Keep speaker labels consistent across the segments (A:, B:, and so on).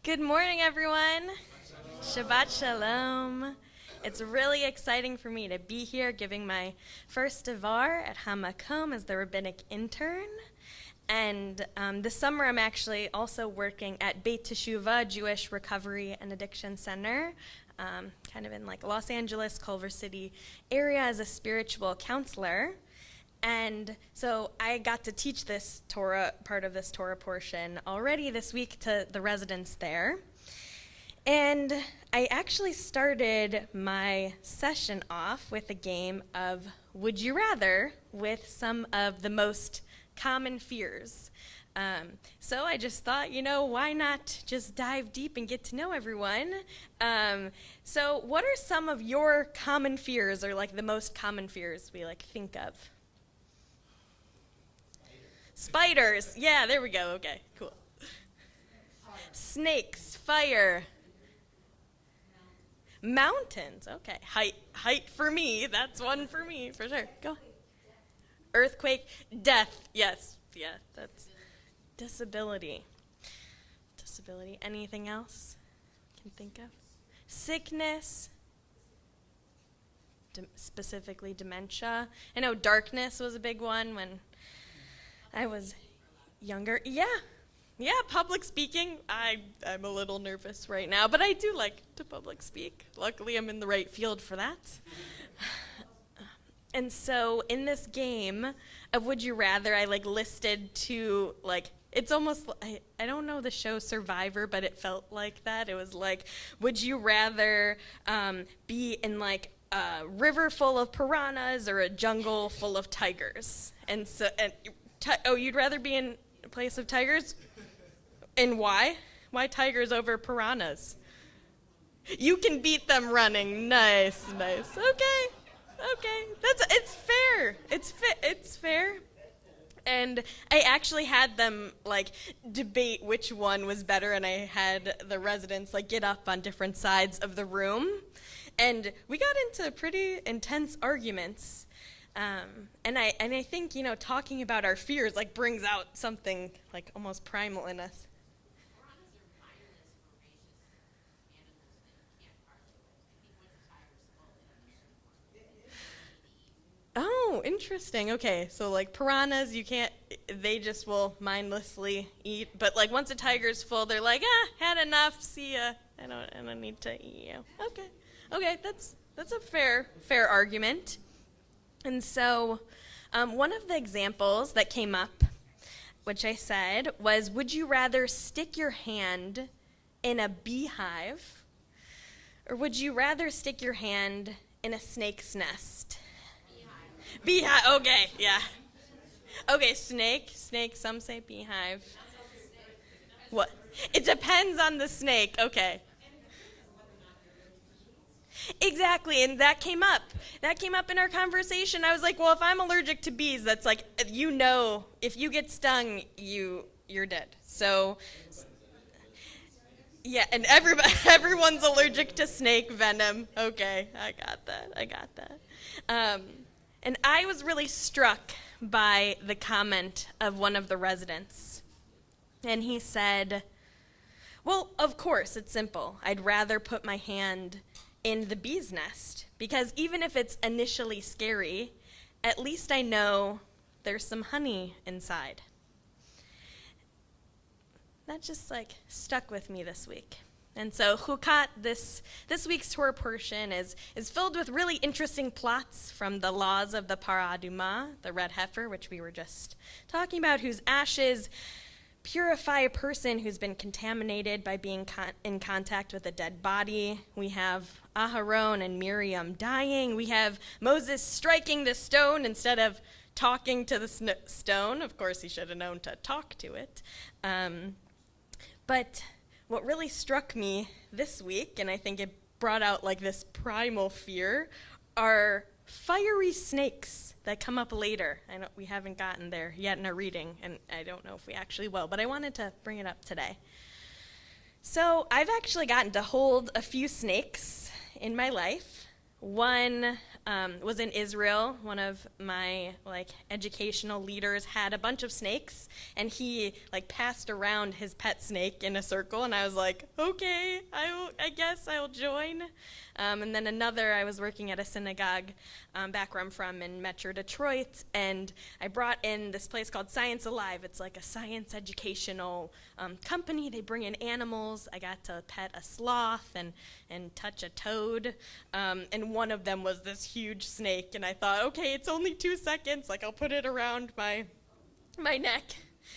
A: Good morning, everyone. Shabbat Shalom. It's really exciting for me to be here giving my first devar at HAMAKOM as the Rabbinic Intern. And this summer I'm actually also working at Beit Teshuvah, Jewish Recovery and Addiction Center, kind of in like Los Angeles, Culver City area as a spiritual counselor. And so I got to teach this Torah, part of this Torah portion already this week to the residents there. And I actually started my session off with a game of Would You Rather with some of the most common fears. So I just thought, why not just dive deep and get to know everyone? So what are some of your common fears, or like the most common fears we like think of? Spiders. Yeah, there we go. Okay, cool. Snakes, fire. Mountains. Okay, height for me. That's one for me, for sure. Go. Earthquake, death. Yes, yeah, that's disability. Disability. Anything else you can think of? Sickness. Specifically dementia. I know darkness was a big one when I was younger. Yeah, public speaking. I'm a little nervous right now, but I do like to public speak. Luckily, I'm in the right field for that. And so in this game of Would You Rather, I listed two, it's almost, I don't know the show Survivor, but it felt like that. It was would you rather be in a river full of piranhas or a jungle full of tigers? And so, you'd rather be in a place of tigers? And why? Why tigers over piranhas? You can beat them running. Nice. Okay. It's fair. It's fair. And I actually had them debate which one was better, and I had the residents get up on different sides of the room, and we got into pretty intense arguments. And I think, talking about our fears, brings out something, almost primal in us. Oh, interesting. Okay, so, piranhas, they just will mindlessly eat. But, once a tiger's full, they're had enough, see ya. I don't need to eat you. Okay, that's a fair argument. And so one of the examples that came up, which I said, was, would you rather stick your hand in a beehive, or would you rather stick your hand in a snake's nest? Beehive, okay, yeah. Okay, snake, some say beehive. What? It depends on the snake, okay. Exactly, and that came up. In our conversation. I was well, if I'm allergic to bees, that's if you get stung, you're dead. So, yeah, and everyone's allergic to snake venom. Okay, I got that. And I was really struck by the comment of one of the residents. And he said, well, of course, it's simple. I'd rather put my hand in the bee's nest, because even if it's initially scary, at least I know there's some honey inside. That just stuck with me this week. And so Chukat, this week's Torah portion is filled with really interesting plots from the laws of the Parah Adumah, the red heifer, which we were just talking about, whose ashes purify a person who's been contaminated by being in contact with a dead body. We have Aharon and Miriam dying. We have Moses striking the stone instead of talking to the stone. Of course, he should have known to talk to it. But what really struck me this week, and I think it brought out this primal fear, are fiery snakes that come up later. I know we haven't gotten there yet in our reading, and I don't know if we actually will, but I wanted to bring it up today. So I've actually gotten to hold a few snakes in my life. One was in Israel. One of my educational leaders had a bunch of snakes, and he passed around his pet snake in a circle, and I was like, okay, I guess I'll join. And then another, I was working at a synagogue back where I'm from in Metro Detroit, and I brought in this place called Science Alive. It's like a science educational company. They bring in animals. I got to pet a sloth and touch a toad, and one of them was this huge snake, and I thought, okay, it's only 2 seconds, I'll put it around my neck.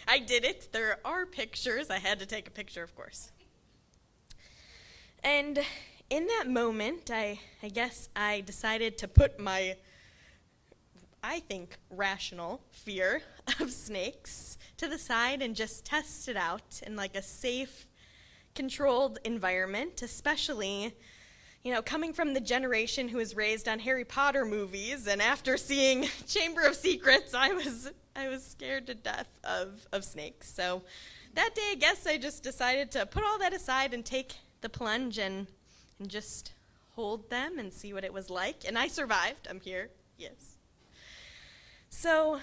A: I did it. There are pictures. I had to take a picture, of course. And in that moment, I guess I decided to put my, I think, rational fear of snakes to the side and just test it out in a safe, controlled environment, especially, coming from the generation who was raised on Harry Potter movies, and after seeing Chamber of Secrets, I was scared to death of snakes. So that day, I guess I just decided to put all that aside and take the plunge and just hold them and see what it was like. And I survived. I'm here. Yes. So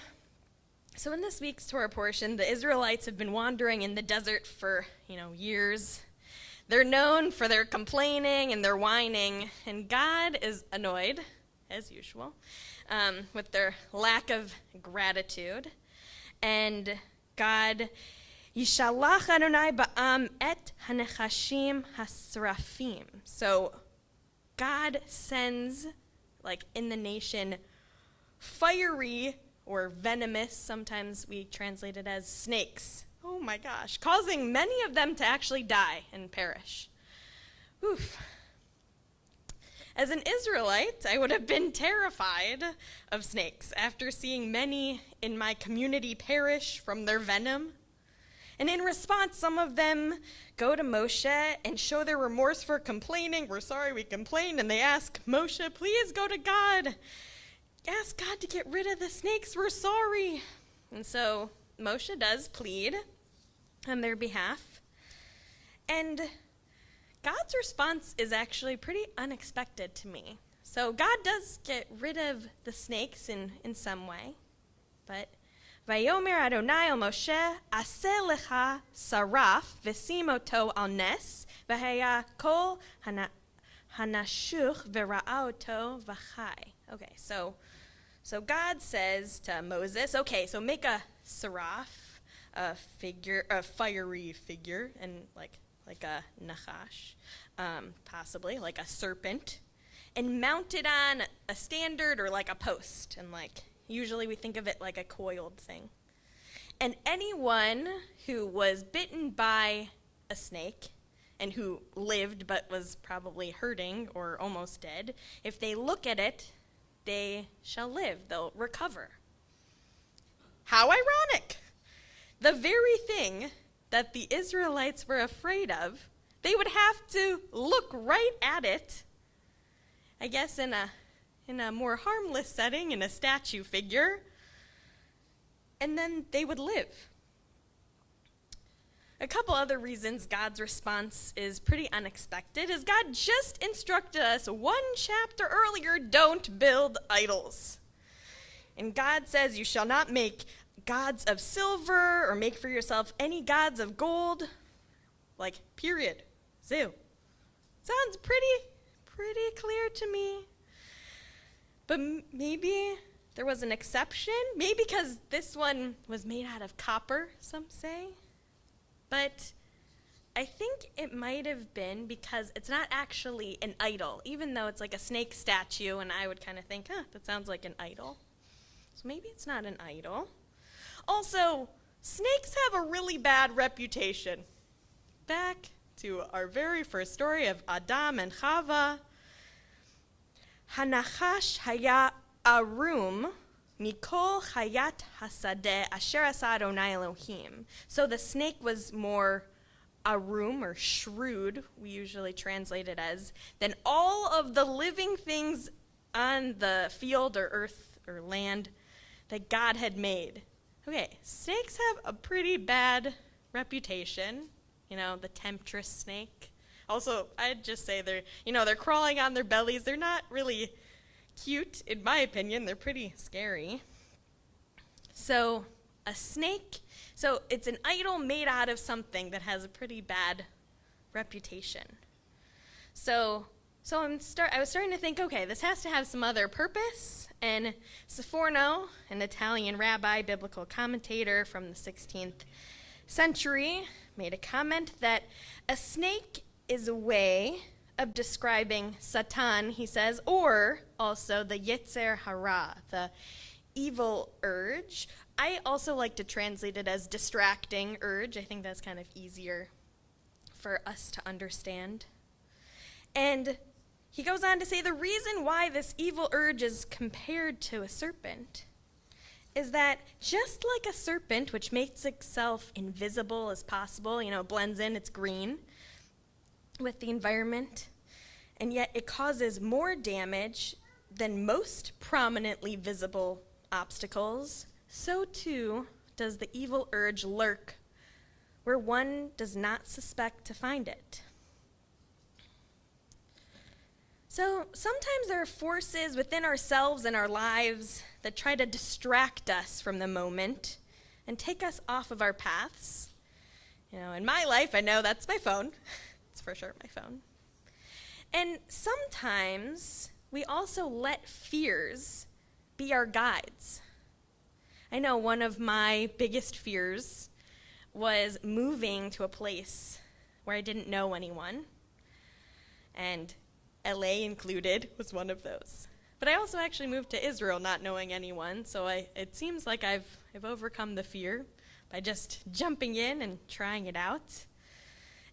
A: in this week's Torah portion, the Israelites have been wandering in the desert for, years. They're known for their complaining and their whining, and God is annoyed, as usual, with their lack of gratitude. And God, Yishalach Adonai ba'am et hanechashim hasrafim. So God sends, in the nation, fiery or venomous, sometimes we translate it as snakes. Oh my gosh, causing many of them to actually die and perish. Oof. As an Israelite, I would have been terrified of snakes after seeing many in my community perish from their venom. And in response, some of them go to Moshe and show their remorse for complaining. We're sorry we complained. And they ask Moshe, please go to God. Ask God to get rid of the snakes. We're sorry. And so Moshe does plead on their behalf. And God's response is actually pretty unexpected to me. So God does get rid of the snakes in some way. But Vayomer Adonai el Moshe, Aseh lecha saraf v'sim oto al nes, v'haya kol hanashuch v'ra'a oto v'chai. Okay, so God says to Moses, okay, so make a saraf, a fiery figure, and like a nachash, possibly like a serpent, and mount it on a standard or a post, and usually we think of it like a coiled thing. And anyone who was bitten by a snake and who lived but was probably hurting or almost dead, if they look at it, they shall live. They'll recover. How ironic! The very thing that the Israelites were afraid of, they would have to look right at it, I guess in a more harmless setting, in a statue figure, and then they would live. A couple other reasons God's response is pretty unexpected is God just instructed us 1 chapter earlier, don't build idols. And God says you shall not make gods of silver or make for yourself any gods of gold. Period. Zoo. Sounds pretty clear to me. But maybe there was an exception. Maybe because this one was made out of copper, some say. But I think it might have been because it's not actually an idol, even though it's like a snake statue, and I would kind of think, that sounds like an idol. So maybe it's not an idol. Also, snakes have a really bad reputation. Back to our very first story of Adam and Chava. Hanachash haya arum mikol chayat hasadeh asher asa Adonai Elohim. So the snake was more arum or shrewd, we usually translate it as, than all of the living things on the field or earth or land that God had made. Okay, snakes have a pretty bad reputation. The temptress snake, Also, I'd just say they're crawling on their bellies. They're not really cute, in my opinion. They're pretty scary. So, a snake, so it's an idol made out of something that has a pretty bad reputation. So I was starting to think, okay, this has to have some other purpose. And Sforno, an Italian rabbi, biblical commentator from the 16th century, made a comment that a snake is a way of describing Satan, he says, or also the Yetzer Hara, the evil urge. I also like to translate it as distracting urge. I think that's kind of easier for us to understand. And he goes on to say the reason why this evil urge is compared to a serpent is that just like a serpent, which makes itself invisible as possible, blends in, it's green with the environment, and yet it causes more damage than most prominently visible obstacles, so too does the evil urge lurk where one does not suspect to find it. So sometimes there are forces within ourselves and our lives that try to distract us from the moment and take us off of our paths. In my life, I know that's my phone. It's for sure my phone. And sometimes we also let fears be our guides. I know one of my biggest fears was moving to a place where I didn't know anyone, and LA included was one of those. But I also actually moved to Israel not knowing anyone, so it seems like I've overcome the fear by just jumping in and trying it out.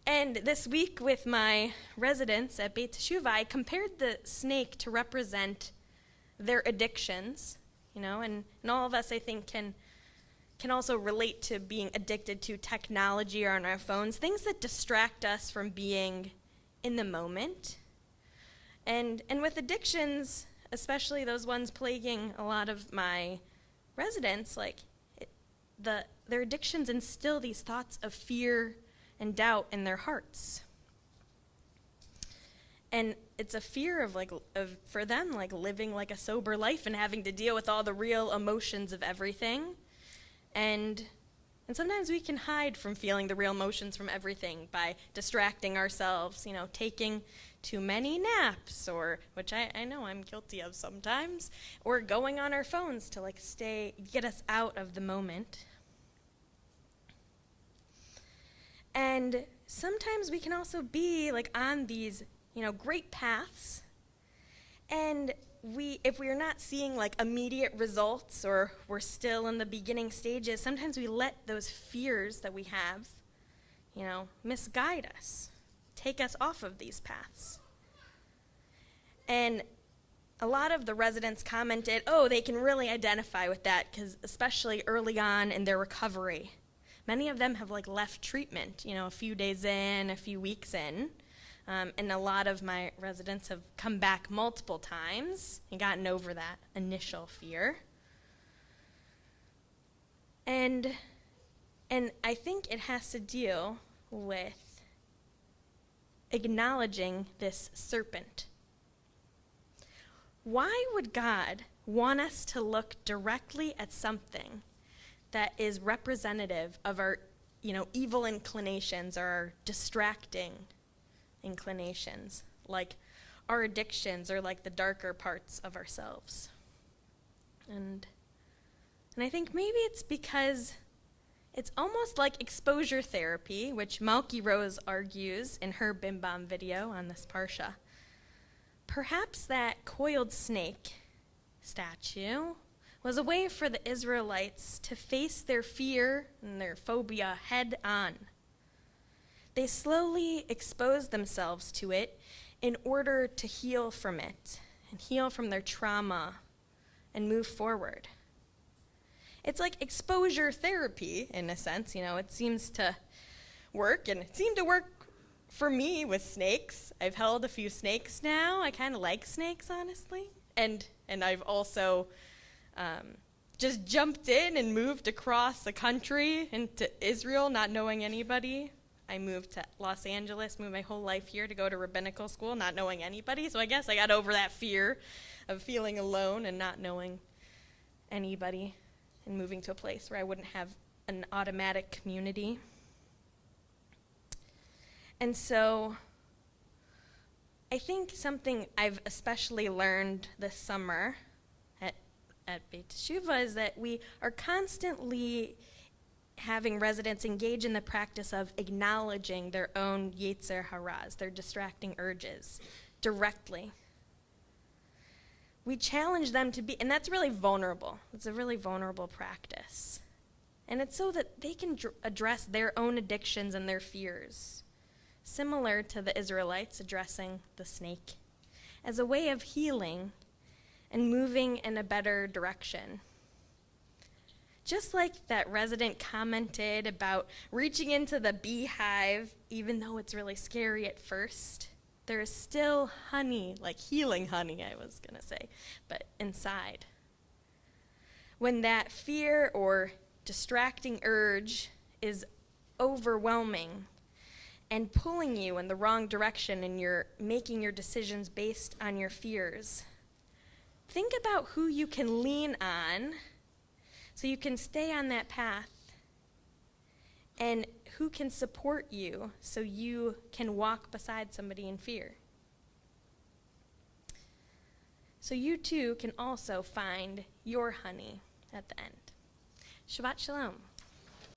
A: And this week with my residents at Beit Teshuvah, I compared the snake to represent their addictions, and all of us, I think, can also relate to being addicted to technology or on our phones, things that distract us from being in the moment. And with addictions, especially those ones plaguing a lot of my residents, their addictions instill these thoughts of fear and doubt in their hearts. And it's a fear of for them, living like a sober life and having to deal with all the real emotions of everything. And sometimes we can hide from feeling the real emotions from everything by distracting ourselves, taking too many naps, or which I know I'm guilty of sometimes, or going on our phones to get us out of the moment. And sometimes we can also be on these great paths, and if we are not seeing immediate results, or we're still in the beginning stages, sometimes we let those fears that we have, misguide us, take us off of these paths. And a lot of the residents commented, they can really identify with that, because especially early on in their recovery, many of them have left treatment, a few days in, a few weeks in. And a lot of my residents have come back multiple times and gotten over that initial fear. And I think it has to deal with acknowledging this serpent. Why would God want us to look directly at something that is representative of our, evil inclinations or our distracting inclinations, like our addictions or the darker parts of ourselves? And I think maybe it's because it's almost like exposure therapy, which Malki Rose argues in her Bim Bam video on this Parsha. Perhaps that coiled snake statue was a way for the Israelites to face their fear and their phobia head on. They slowly exposed themselves to it in order to heal from it and heal from their trauma and move forward. It's like exposure therapy in a sense, it seems to work, and it seemed to work for me with snakes. I've held a few snakes now. I kind of like snakes, honestly. And I've also just jumped in and moved across the country into Israel, not knowing anybody. I moved to Los Angeles, moved my whole life here to go to rabbinical school, not knowing anybody. So I guess I got over that fear of feeling alone and not knowing anybody and moving to a place where I wouldn't have an automatic community. And so I think something I've especially learned this summer at Beit Teshuvah is that we are constantly having residents engage in the practice of acknowledging their own yetzer haras, their distracting urges, directly. We challenge them to be, and that's really vulnerable. It's a really vulnerable practice. And it's so that they can address their own addictions and their fears, similar to the Israelites addressing the snake, as a way of healing and moving in a better direction. Just like that resident commented about reaching into the beehive, even though it's really scary at first, there is still honey, like healing honey, I was going to say, but inside. When that fear or distracting urge is overwhelming and pulling you in the wrong direction and you're making your decisions based on your fears, think about who you can lean on so you can stay on that path, and who can support you so you can walk beside somebody in fear. So you too can also find your honey at the end. Shabbat Shalom.